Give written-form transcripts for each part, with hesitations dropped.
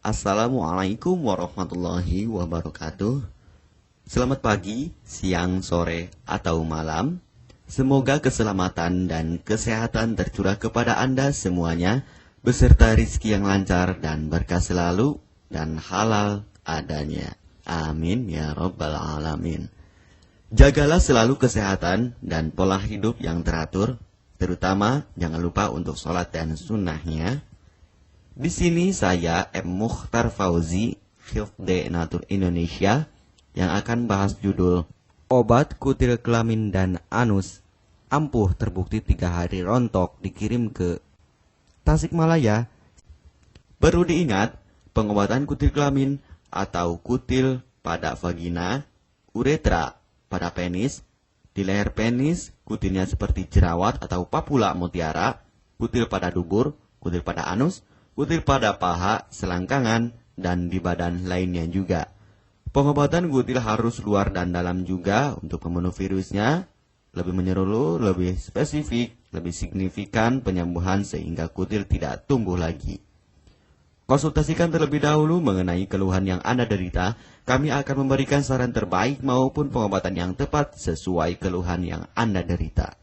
Assalamualaikum warahmatullahi wabarakatuh. Selamat pagi, siang, sore, atau malam. Semoga keselamatan dan kesehatan tercurah kepada Anda semuanya, beserta rizki yang lancar dan berkah selalu, dan halal adanya. Amin ya rabbal alamin. Jagalah selalu kesehatan dan pola hidup yang teratur, terutama jangan lupa untuk sholat dan sunnahnya. Di sini saya M. Mukhtar Fauzi, Hifdz Natur Indonesia, yang akan bahas judul Obat Kutil Kelamin dan Anus ampuh terbukti 3 hari rontok dikirim ke Tasikmalaya. Perlu diingat, pengobatan kutil kelamin atau kutil pada vagina, uretra pada penis, di leher penis, kutilnya seperti jerawat atau papula mutiara, kutil pada dubur, kutil pada anus, kutil pada paha, selangkangan, dan di badan lainnya juga. Pengobatan kutil harus luar dan dalam juga untuk membunuh virusnya, lebih menyeluruh, lebih spesifik, lebih signifikan penyembuhan sehingga kutil tidak tumbuh lagi. Konsultasikan terlebih dahulu mengenai keluhan yang Anda derita, kami akan memberikan saran terbaik maupun pengobatan yang tepat sesuai keluhan yang Anda derita.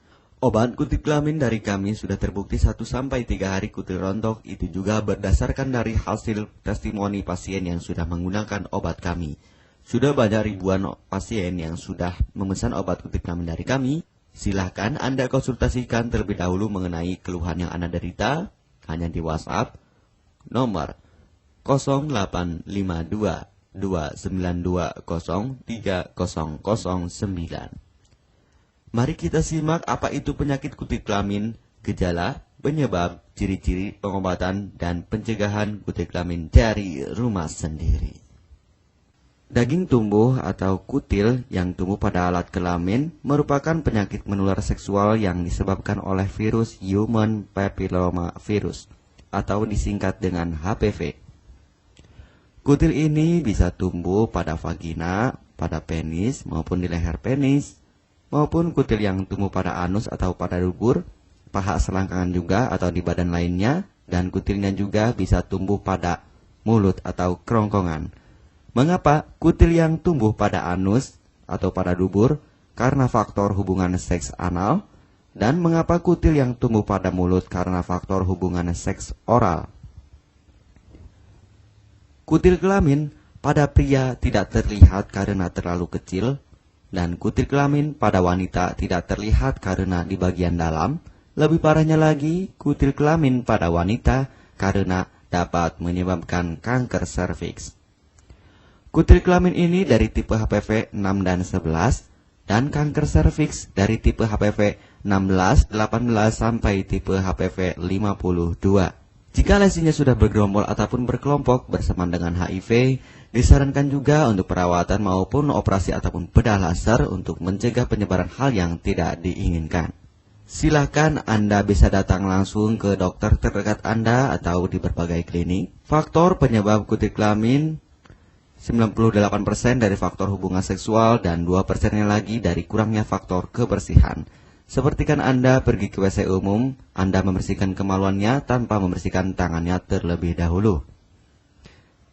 Obat kutil kelamin dari kami sudah terbukti 1-3 hari kutil rontok, itu juga berdasarkan dari hasil testimoni pasien yang sudah menggunakan obat kami. Sudah banyak ribuan pasien yang sudah memesan obat kutil kelamin dari kami. Silahkan Anda konsultasikan terlebih dahulu mengenai keluhan yang Anda derita hanya di WhatsApp nomor 0852 292 03009. Mari kita simak apa itu penyakit kutil kelamin, gejala, penyebab, ciri-ciri, pengobatan, dan pencegahan kutil kelamin dari rumah sendiri. Daging tumbuh atau kutil yang tumbuh pada alat kelamin merupakan penyakit menular seksual yang disebabkan oleh virus Human Papilloma Virus atau disingkat dengan HPV. Kutil ini bisa tumbuh pada vagina, pada penis maupun di leher penis, maupun kutil yang tumbuh pada anus atau pada dubur, paha selangkangan juga atau di badan lainnya, dan kutilnya juga bisa tumbuh pada mulut atau kerongkongan. Mengapa kutil yang tumbuh pada anus atau pada dubur? Karena faktor hubungan seks anal. Dan mengapa kutil yang tumbuh pada mulut? Karena faktor hubungan seks oral. Kutil kelamin pada pria tidak terlihat karena terlalu kecil, dan kutil kelamin pada wanita tidak terlihat karena di bagian dalam. Lebih parahnya lagi, kutil kelamin pada wanita karena dapat menyebabkan kanker serviks. Kutil kelamin ini dari tipe HPV 6 dan 11, dan kanker serviks dari tipe HPV 16, 18, sampai tipe HPV 52. Jika lesinya sudah bergerombol ataupun berkelompok bersamaan dengan HIV, disarankan juga untuk perawatan maupun operasi ataupun bedah laser untuk mencegah penyebaran hal yang tidak diinginkan. Silakan Anda bisa datang langsung ke dokter terdekat Anda atau di berbagai klinik. Faktor penyebab kutil kelamin 98% dari faktor hubungan seksual dan 2%-nya lagi dari kurangnya faktor kebersihan. Seperti kan Anda pergi ke WC umum, Anda membersihkan kemaluannya tanpa membersihkan tangannya terlebih dahulu.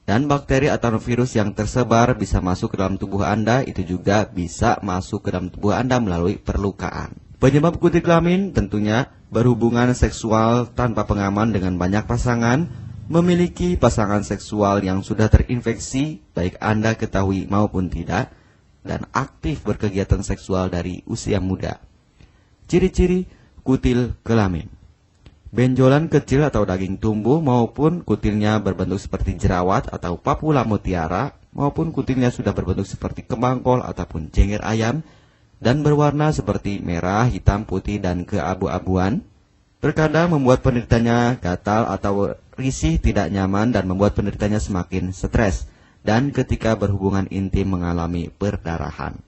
Dan bakteri atau virus yang tersebar bisa masuk ke dalam tubuh Anda, itu juga bisa masuk ke dalam tubuh Anda melalui perlukaan. Penyebab kutil kelamin tentunya berhubungan seksual tanpa pengaman dengan banyak pasangan, memiliki pasangan seksual yang sudah terinfeksi, baik Anda ketahui maupun tidak, dan aktif berkegiatan seksual dari usia muda. Ciri-ciri kutil kelamin: benjolan kecil atau daging tumbuh maupun kutilnya berbentuk seperti jerawat atau papula mutiara, maupun kutilnya sudah berbentuk seperti kembang kol ataupun cengir ayam, dan berwarna seperti merah, hitam, putih, dan keabu-abuan. Terkadang membuat penderitanya gatal atau risih, tidak nyaman, dan membuat penderitanya semakin stres, dan ketika berhubungan intim mengalami perdarahan.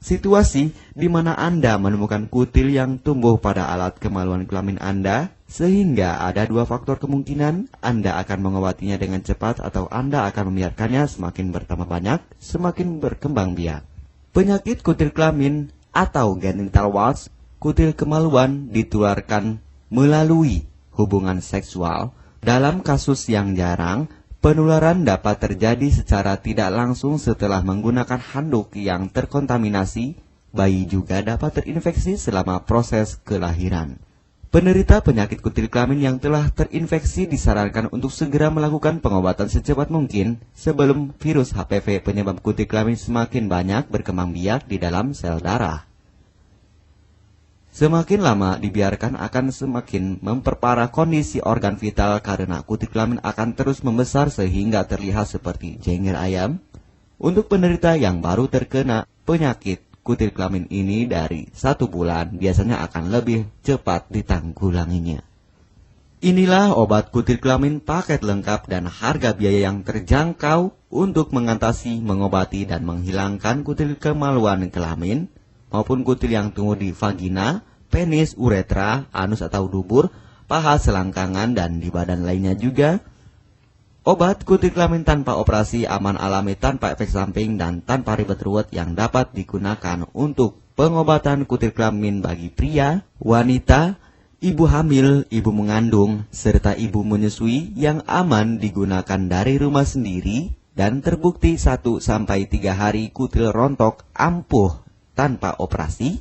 Situasi di mana Anda menemukan kutil yang tumbuh pada alat kemaluan kelamin Anda, sehingga ada 2 faktor kemungkinan: Anda akan mengobatinya dengan cepat atau Anda akan membiarkannya semakin bertambah banyak, semakin berkembang biak. Penyakit kutil kelamin atau genital warts, kutil kemaluan, ditularkan melalui hubungan seksual. Dalam kasus yang jarang, Penularan dapat terjadi secara tidak langsung setelah menggunakan handuk yang terkontaminasi. Bayi juga dapat terinfeksi selama proses kelahiran. Penderita penyakit kutil kelamin yang telah terinfeksi disarankan untuk segera melakukan pengobatan secepat mungkin sebelum virus HPV penyebab kutil kelamin semakin banyak berkembang biak di dalam sel darah. Semakin lama dibiarkan akan semakin memperparah kondisi organ vital karena kutil kelamin akan terus membesar sehingga terlihat seperti jengger ayam. Untuk penderita yang baru terkena penyakit kutil kelamin ini dari 1 bulan biasanya akan lebih cepat ditanggulanginya. Inilah obat kutil kelamin paket lengkap dan harga biaya yang terjangkau untuk mengatasi, mengobati, dan menghilangkan kutil kemaluan kelamin maupun kutil yang tumbuh di vagina, penis, uretra, anus atau dubur, paha, selangkangan, dan di badan lainnya juga. Obat kutil kelamin tanpa operasi, aman alami, tanpa efek samping, dan tanpa ribet ruwet yang dapat digunakan untuk pengobatan kutil kelamin bagi pria, wanita, ibu hamil, ibu mengandung, serta ibu menyusui yang aman digunakan dari rumah sendiri dan terbukti 1-3 hari kutil rontok ampuh tanpa operasi.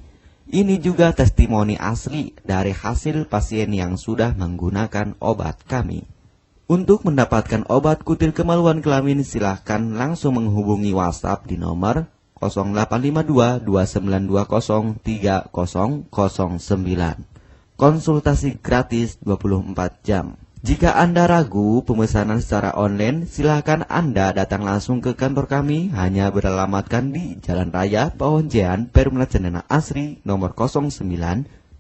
Ini juga testimoni asli dari hasil pasien yang sudah menggunakan obat kami. Untuk mendapatkan obat kutil kemaluan kelamin silahkan langsung menghubungi WhatsApp di nomor 0852 2920 3009. Konsultasi gratis 24 jam. Jika Anda ragu pemesanan secara online, silakan Anda datang langsung ke kantor kami, hanya beralamatkan di Jalan Raya Pahonjean, Perumna Cendana Asri, nomor 09,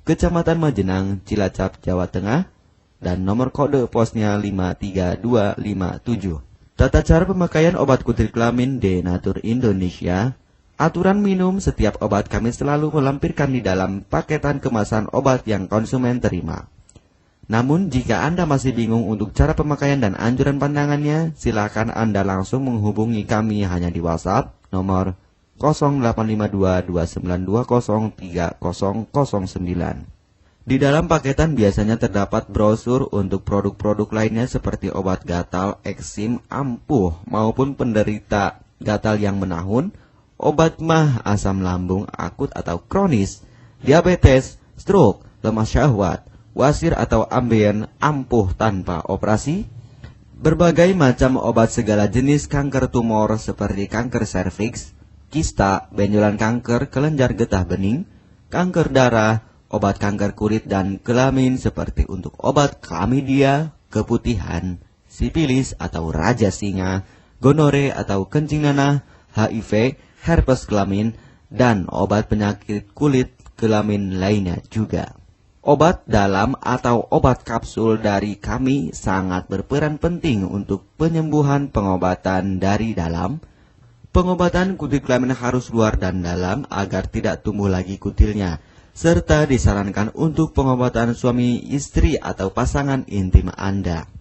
Kecamatan Majenang, Cilacap, Jawa Tengah, dan nomor kode posnya 53257. Tata cara pemakaian obat kutil kelamin Denatur Indonesia. Aturan minum setiap obat kami selalu melampirkan di dalam paketan kemasan obat yang konsumen terima. Namun, jika Anda masih bingung untuk cara pemakaian dan anjuran pandangannya, silakan Anda langsung menghubungi kami hanya di WhatsApp nomor 0852 2920 3009. Di dalam paketan biasanya terdapat brosur untuk produk-produk lainnya seperti obat gatal, eksim, ampuh, maupun penderita gatal yang menahun, obat mah, asam lambung akut atau kronis, diabetes, stroke, lemah syahwat, wasir atau ambien ampuh tanpa operasi, berbagai macam obat segala jenis kanker tumor seperti kanker serviks, kista, benjolan kanker, kelenjar getah bening, kanker darah, obat kanker kulit dan kelamin seperti untuk obat klamidia, keputihan, sipilis atau raja singa, gonore atau kencing nanah, HIV, herpes kelamin, dan obat penyakit kulit kelamin lainnya juga. Obat dalam atau obat kapsul dari kami sangat berperan penting untuk penyembuhan pengobatan dari dalam. Pengobatan kutil kelamin harus luar dan dalam agar tidak tumbuh lagi kutilnya, serta disarankan untuk pengobatan suami, istri, atau pasangan intim Anda.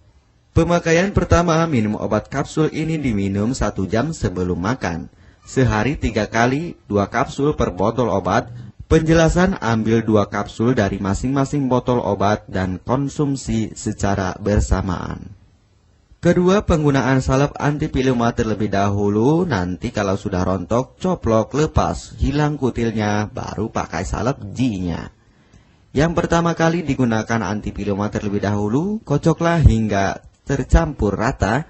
Pemakaian pertama, minum obat kapsul ini diminum 1 jam sebelum makan. Sehari 3 kali, 2 kapsul per botol obat. Penjelasan, ambil 2 kapsul dari masing-masing botol obat dan konsumsi secara bersamaan. Kedua, penggunaan salep antipiluma terlebih dahulu, nanti kalau sudah rontok, coplok, lepas, hilang kutilnya, baru pakai salep G-nya. Yang pertama kali digunakan antipiluma terlebih dahulu, kocoklah hingga tercampur rata.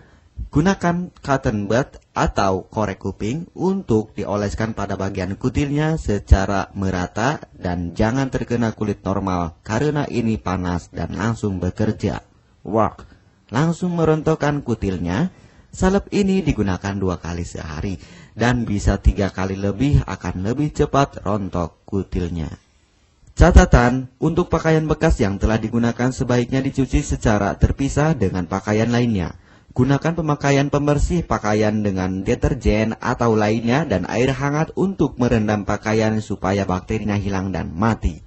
Gunakan cotton bud atau korek kuping untuk dioleskan pada bagian kutilnya secara merata dan jangan terkena kulit normal karena ini panas dan langsung bekerja. Work. Langsung merontokkan kutilnya. Salep ini digunakan 2 kali sehari dan bisa 3 kali lebih akan lebih cepat rontok kutilnya. Catatan, untuk pakaian bekas yang telah digunakan sebaiknya dicuci secara terpisah dengan pakaian lainnya. Gunakan pemakaian pembersih pakaian dengan deterjen atau lainnya dan air hangat untuk merendam pakaian supaya bakterinya hilang dan mati.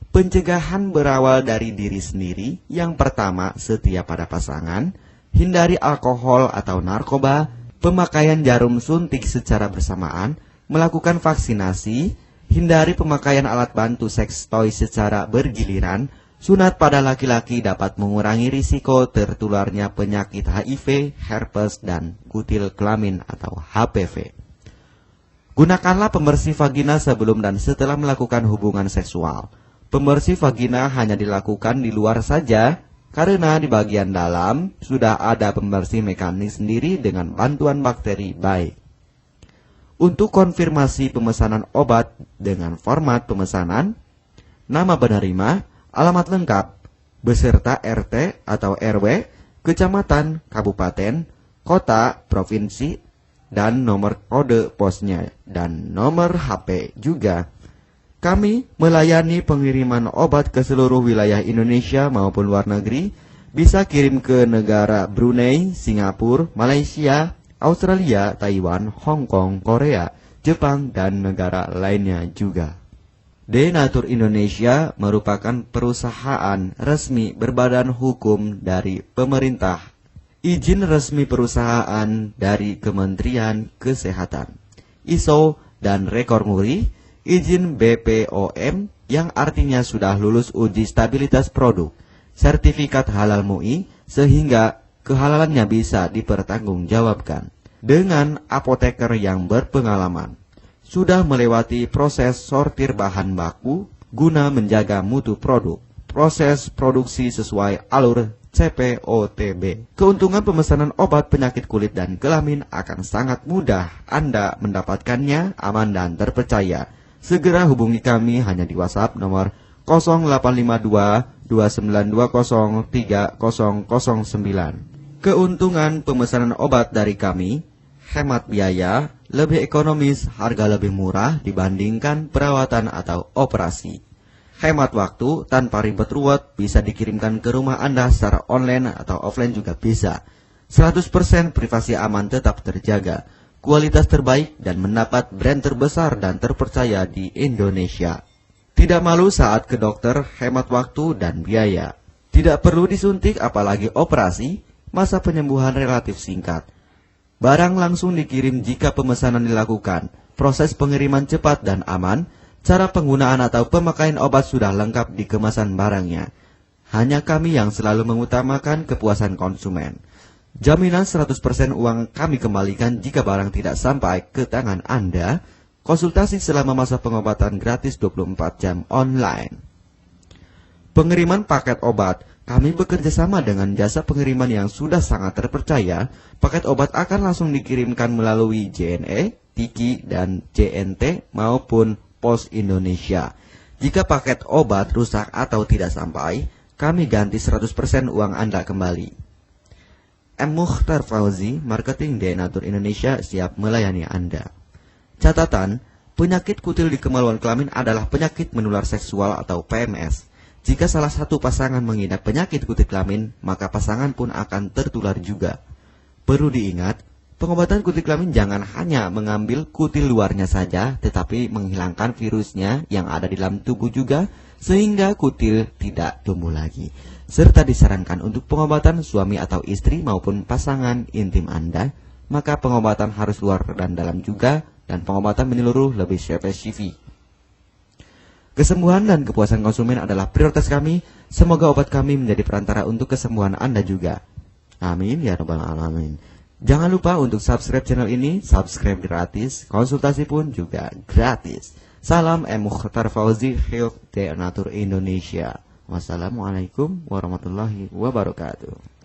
Pencegahan berawal dari diri sendiri. Yang pertama, setia pada pasangan, hindari alkohol atau narkoba, pemakaian jarum suntik secara bersamaan, melakukan vaksinasi, hindari pemakaian alat bantu seks toy secara bergiliran, Sunat pada laki-laki dapat mengurangi risiko tertularnya penyakit HIV, herpes, dan kutil kelamin atau HPV. Gunakanlah pembersih vagina sebelum dan setelah melakukan hubungan seksual. Pembersih vagina hanya dilakukan di luar saja, karena di bagian dalam sudah ada pembersih mekanis sendiri dengan bantuan bakteri baik. Untuk konfirmasi pemesanan obat dengan format pemesanan, nama penerima, alamat lengkap, beserta RT atau RW, kecamatan, kabupaten, kota, provinsi, dan nomor kode posnya, dan nomor HP juga. Kami melayani pengiriman obat ke seluruh wilayah Indonesia maupun luar negeri, bisa kirim ke negara Brunei, Singapura, Malaysia, Australia, Taiwan, Hong Kong, Korea, Jepang, dan negara lainnya juga. Denatur Indonesia merupakan perusahaan resmi berbadan hukum dari pemerintah. Izin resmi perusahaan dari Kementerian Kesehatan. ISO dan rekor muri, izin BPOM yang artinya sudah lulus uji stabilitas produk, sertifikat halal MUI sehingga kehalalannya bisa dipertanggungjawabkan. Dengan apoteker yang berpengalaman. Sudah melewati proses sortir bahan baku guna menjaga mutu produk, proses produksi sesuai alur CPOTB. Keuntungan pemesanan obat penyakit kulit dan kelamin akan sangat mudah Anda mendapatkannya aman dan terpercaya. Segera hubungi kami hanya di WhatsApp nomor 0852 2920 3009. Keuntungan pemesanan obat dari kami, hemat biaya, lebih ekonomis, harga lebih murah dibandingkan perawatan atau operasi. Hemat waktu tanpa ribet ruwet, bisa dikirimkan ke rumah Anda secara online atau offline juga bisa. 100% privasi aman tetap terjaga, kualitas terbaik dan mendapat brand terbesar dan terpercaya di Indonesia. Tidak malu saat ke dokter, hemat waktu dan biaya. Tidak perlu disuntik apalagi operasi, masa penyembuhan relatif singkat. Barang langsung dikirim jika pemesanan dilakukan. Proses pengiriman cepat dan aman. Cara penggunaan atau pemakaian obat sudah lengkap di kemasan barangnya. Hanya kami yang selalu mengutamakan kepuasan konsumen. Jaminan 100% uang kami kembalikan jika barang tidak sampai ke tangan Anda. Konsultasi selama masa pengobatan gratis 24 jam online. Pengiriman paket obat. Kami bekerja sama dengan jasa pengiriman yang sudah sangat terpercaya. Paket obat akan langsung dikirimkan melalui JNE, Tiki, dan JNT maupun Pos Indonesia. Jika paket obat rusak atau tidak sampai, kami ganti 100% uang Anda kembali. M. Mukhtar Fauzi, Marketing Denatur Indonesia, siap melayani Anda. Catatan, penyakit kutil di kemaluan kelamin adalah penyakit menular seksual atau PMS. Jika salah satu pasangan mengidap penyakit kutil kelamin, maka pasangan pun akan tertular juga. Perlu diingat, pengobatan kutil kelamin jangan hanya mengambil kutil luarnya saja, tetapi menghilangkan virusnya yang ada di dalam tubuh juga, sehingga kutil tidak tumbuh lagi. Serta disarankan untuk pengobatan suami atau istri maupun pasangan intim Anda, maka pengobatan harus luar dan dalam juga, dan pengobatan menyeluruh lebih spesifik. Kesembuhan dan kepuasan konsumen adalah prioritas kami. Semoga obat kami menjadi perantara untuk kesembuhan Anda juga. Amin ya rabbal alamin. Jangan lupa untuk subscribe channel ini, subscribe gratis, konsultasi pun juga gratis. Salam M. Mukhtar Fauzi, Health Denatur Indonesia. Wassalamualaikum warahmatullahi wabarakatuh.